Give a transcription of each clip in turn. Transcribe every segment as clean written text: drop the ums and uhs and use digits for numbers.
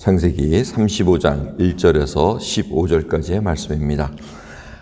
창세기 35장 1절에서 15절까지의 말씀입니다.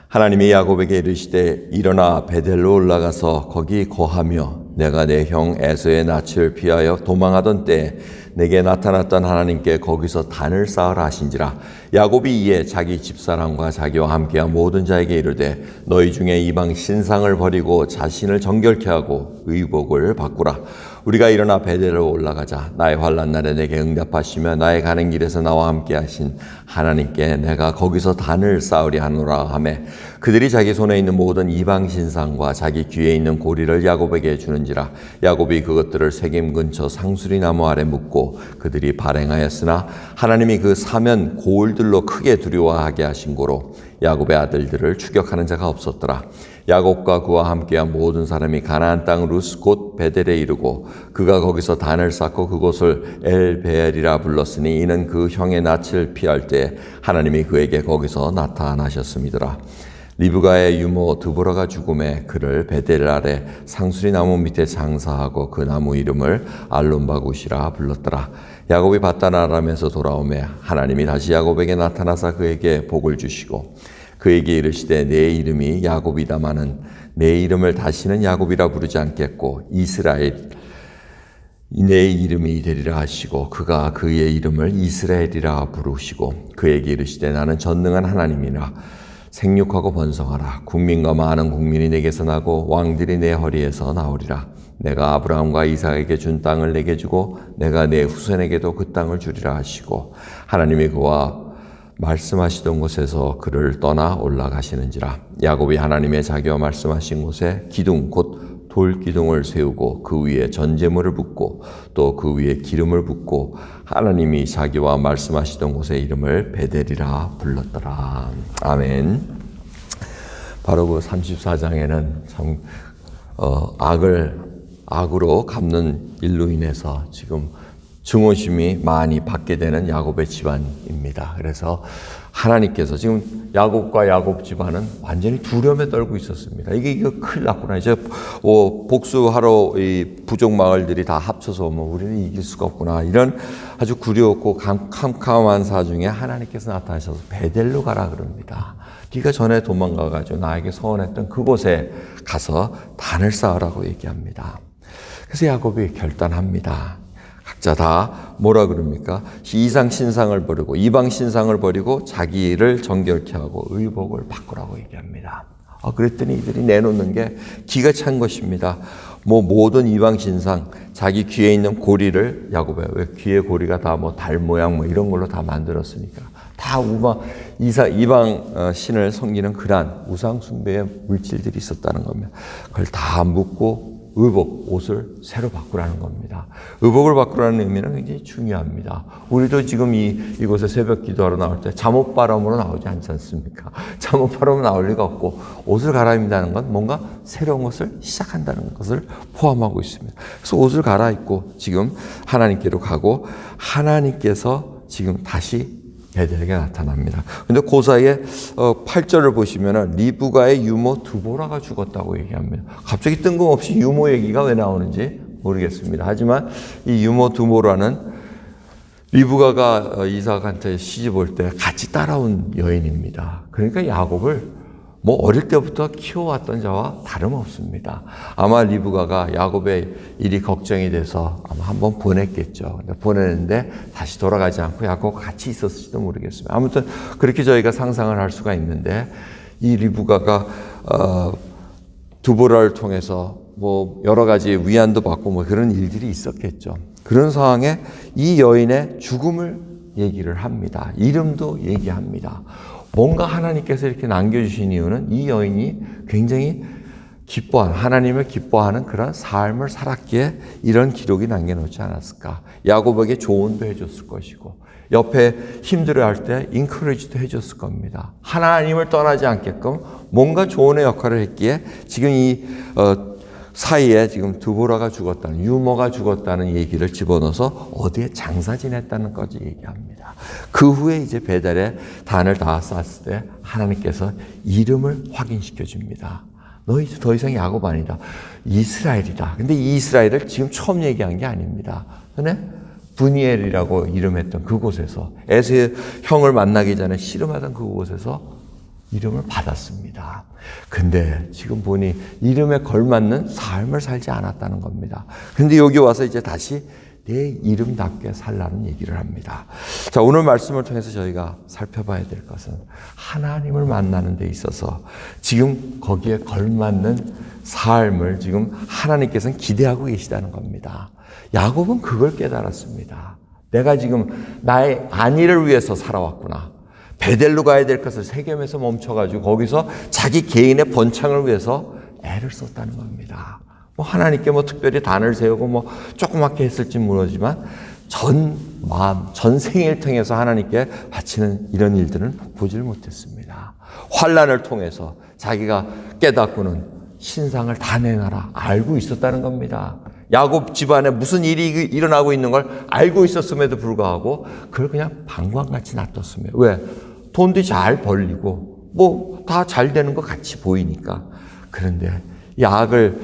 하나님이 야곱에게 이르시되 일어나 베델로 올라가서 거기 거하며 내가 내 형 에서의 낯을 피하여 도망하던 때에 내게 나타났던 하나님께 거기서 단을 쌓으라 하신지라. 야곱이 이에 자기 집사람과 자기와 함께한 모든 자에게 이르되 너희 중에 이방 신상을 버리고 자신을 정결케 하고 의복을 바꾸라. 우리가 일어나 베델로 올라가자. 나의 환난 날에 내게 응답하시며 나의 가는 길에서 나와 함께 하신 하나님께 내가 거기서 단을 쌓으려 하노라 하매 그들이 자기 손에 있는 모든 이방 신상과 자기 귀에 있는 고리를 야곱에게 주는지라. 야곱이 그것들을 세겜 근처 상수리 나무 아래 묻고 그들이 발행하였으나 하나님이 그 사면 고울들로 크게 두려워하게 하신 고로 야곱의 아들들을 추격하는 자가 없었더라. 야곱과 그와 함께한 모든 사람이 가나안 땅 루스 곧 베델에 이르고 그가 거기서 단을 쌓고 그곳을 엘베엘이라 불렀으니 이는 그 형의 낯을 피할 때 하나님이 그에게 거기서 나타나셨음이더라. 리브가의 유모 드보라가 죽음에 그를 베델 아래 상수리 나무 밑에 장사하고 그 나무 이름을 알론바굿이라 불렀더라. 야곱이 밧단 아람에서 돌아오매 하나님이 다시 야곱에게 나타나사 그에게 복을 주시고 그에게 이르시되 내 이름이 야곱이다마는 내 이름을 다시는 야곱이라 부르지 않겠고 이스라엘 내 이름이 되리라 하시고 그가 그의 이름을 이스라엘이라 부르시고 그에게 이르시되 나는 전능한 하나님이라 생육하고 번성하라. 국민과 많은 국민이 내게서 나고 왕들이 내 허리에서 나오리라. 내가 아브라함과 이삭에게 준 땅을 내게 주고 내가 내 후손에게도 그 땅을 주리라 하시고 하나님이 그와 말씀하시던 곳에서 그를 떠나 올라가시는지라. 야곱이 하나님의 자기와 말씀하신 곳에 기둥 곧 돌기둥을 세우고 그 위에 전제물을 붓고 또 그 위에 기름을 붓고 하나님이 자기와 말씀하시던 곳의 이름을 베델이라 불렀더라. 아멘. 바로 그 34장에는 참 악으로 갚는 일로 인해서 지금 증오심이 많이 받게 되는 야곱의 집안입니다. 그래서 하나님께서 지금 야곱과 야곱 집안은 완전히 두려움에 떨고 있었습니다. 이게 큰일 났구나. 이제 복수하러 이 부족 마을들이 다 합쳐서 오면 우리는 이길 수가 없구나. 이런 아주 두렵고 캄캄한 사중에 하나님께서 나타나셔서 베델로 가라 그럽니다. 네가 전에 도망가가지고 나에게 서원했던 그곳에 가서 단을 쌓으라고 얘기합니다. 그래서 야곱이 결단합니다. 각자 다 뭐라 그럽니까? 이상 신상을 버리고 이방 신상을 버리고 자기를 정결케 하고 의복을 바꾸라고 얘기합니다. 그랬더니 이들이 내놓는 게 기가 찬 것입니다. 모든 이방 신상, 자기 귀에 있는 고리를 야곱에 왜 귀에 고리가 다 달 모양 이런 걸로 다 만들었으니까 다 이방 신을 섬기는 그러한 우상 숭배의 물질들이 있었다는 겁니다. 그걸 다 묶고 의복, 옷을 새로 바꾸라는 겁니다. 의복을 바꾸라는 의미는 굉장히 중요합니다. 우리도 지금 이곳에 새벽 기도하러 나올 때 잠옷바람으로 나오지 않지 않습니까? 잠옷바람으로 나올 리가 없고 옷을 갈아입는다는 건 뭔가 새로운 것을 시작한다는 것을 포함하고 있습니다. 그래서 옷을 갈아입고 지금 하나님께로 가고 하나님께서 지금 다시 베델에게 나타납니다. 근데 그 사이에 8절을 보시면은 리브가의 유모 드보라가 죽었다고 얘기합니다. 갑자기 뜬금없이 유모 얘기가 왜 나오는지 모르겠습니다. 하지만 이 유모 드보라는 리브가가 이삭한테 시집 올 때 같이 따라온 여인입니다. 그러니까 야곱을 어릴 때부터 키워왔던 자와 다름없습니다. 아마 리브가가 야곱의 일이 걱정이 돼서 아마 한번 보냈겠죠. 근데 보냈는데 다시 돌아가지 않고 야곱과 같이 있었을지도 모르겠습니다. 아무튼 그렇게 저희가 상상을 할 수가 있는데 이 리브가가 두보라를 통해서 여러 가지 위안도 받고 그런 일들이 있었겠죠. 그런 상황에 이 여인의 죽음을 얘기를 합니다. 이름도 얘기합니다. 뭔가 하나님께서 이렇게 남겨주신 이유는 이 여인이 굉장히 하나님을 기뻐하는 그런 삶을 살았기에 이런 기록이 남겨놓지 않았을까. 야곱에게 조언도 해줬을 것이고 옆에 힘들어할 때 인커리지도 해줬을 겁니다. 하나님을 떠나지 않게끔 뭔가 조언의 역할을 했기에 지금 이 사이에 지금 드보라가 죽었다는, 유모가 죽었다는 얘기를 집어넣어서 어디에 장사 지냈다는 것까지 얘기합니다. 그 후에 이제 베델에 단을 다 쌓았을 때 하나님께서 이름을 확인시켜 줍니다. 너 이제 더 이상 야곱 아니다. 이스라엘이다. 근데 이 이스라엘을 지금 처음 얘기한 게 아닙니다. 근데 브니엘이라고 이름했던 그곳에서 에서의 형을 만나기 전에 씨름하던 그곳에서 이름을 받았습니다. 근데 지금 보니 이름에 걸맞는 삶을 살지 않았다는 겁니다. 근데 여기 와서 이제 다시 내 이름답게 살라는 얘기를 합니다. 자, 오늘 말씀을 통해서 저희가 살펴봐야 될 것은 하나님을 만나는 데 있어서 지금 거기에 걸맞는 삶을 지금 하나님께서는 기대하고 계시다는 겁니다. 야곱은 그걸 깨달았습니다. 내가 지금 나의 안위를 위해서 살아왔구나. 베델로 가야 될 것을 세겜에서 멈춰가지고 거기서 자기 개인의 번창을 위해서 애를 썼다는 겁니다. 뭐 하나님께 뭐 특별히 단을 세우고 뭐 조그맣게 했을지 모르지만 전 마음, 전 생을 통해서 하나님께 바치는 이런 일들은 보질 못했습니다. 환난을 통해서 자기가 깨닫고는 신상을 다 내놔라 알고 있었다는 겁니다. 야곱 집안에 무슨 일이 일어나고 있는 걸 알고 있었음에도 불구하고 그걸 그냥 방광같이 놔뒀습니다. 왜? 돈도 잘 벌리고 뭐 다 잘 되는 것 같이 보이니까. 그런데 이 악을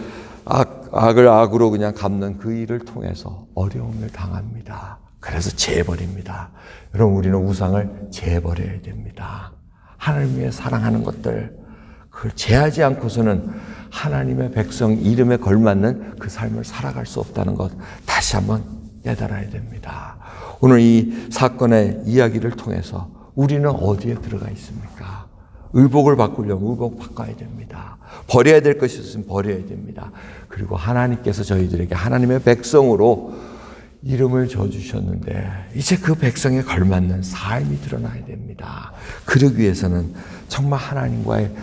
악으로 그냥 갚는 그 일을 통해서 어려움을 당합니다. 그래서 재벌입니다. 여러분, 우리는 우상을 재버려야 됩니다. 하나님 위해 사랑하는 것들, 그걸 제하지 않고서는 하나님의 백성 이름에 걸맞는 그 삶을 살아갈 수 없다는 것 다시 한번 깨달아야 됩니다. 오늘 이 사건의 이야기를 통해서 우리는 어디에 들어가 있습니까? 의복을 바꾸려면 의복 바꿔야 됩니다. 버려야 될 것이 있으면 버려야 됩니다. 그리고 하나님께서 저희들에게 하나님의 백성으로 이름을 줘주셨는데 이제 그 백성에 걸맞는 삶이 드러나야 됩니다. 그러기 위해서는 정말 하나님과의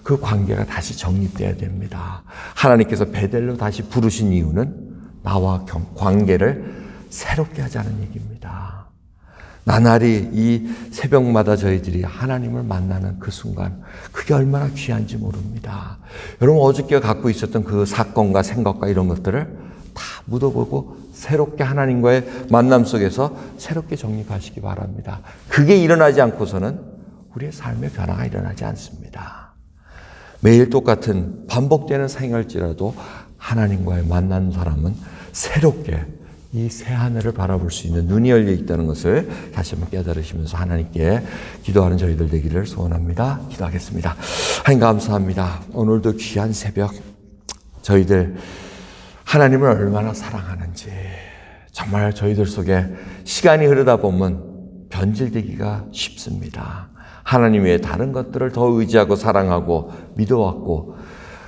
그 관계가 다시 정립돼야 됩니다. 하나님께서 베델로 다시 부르신 이유는 나와 관계를 새롭게 하자는 얘기입니다. 나날이 이 새벽마다 저희들이 하나님을 만나는 그 순간, 그게 얼마나 귀한지 모릅니다. 여러분, 어저께 갖고 있었던 그 사건과 생각과 이런 것들을 다 묻어보고 새롭게 하나님과의 만남 속에서 새롭게 정립하시기 바랍니다. 그게 일어나지 않고서는 우리의 삶의 변화가 일어나지 않습니다. 매일 똑같은 반복되는 생활일지라도 하나님과의 만난 사람은 새롭게 이 새하늘을 바라볼 수 있는 눈이 열려 있다는 것을 다시 한번 깨달으시면서 하나님께 기도하는 저희들 되기를 소원합니다. 기도하겠습니다. 하나님 감사합니다. 오늘도 귀한 새벽 저희들 하나님을 얼마나 사랑하는지 정말 저희들 속에 시간이 흐르다 보면 변질되기가 쉽습니다. 하나님 외에 다른 것들을 더 의지하고 사랑하고 믿어왔고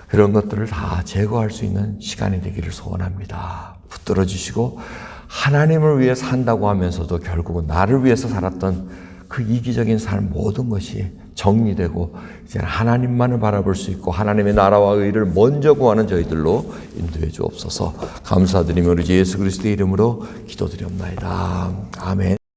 그런 것들을 다 제거할 수 있는 시간이 되기를 소원합니다. 붙들어 주시고 하나님을 위해 산다고 하면서도 결국은 나를 위해서 살았던 그 이기적인 삶 모든 것이 정리되고 이제는 하나님만을 바라볼 수 있고 하나님의 나라와 의를 먼저 구하는 저희들로 인도해 주옵소서. 감사드리며 우리 예수 그리스도의 이름으로 기도드리옵나이다. 아멘.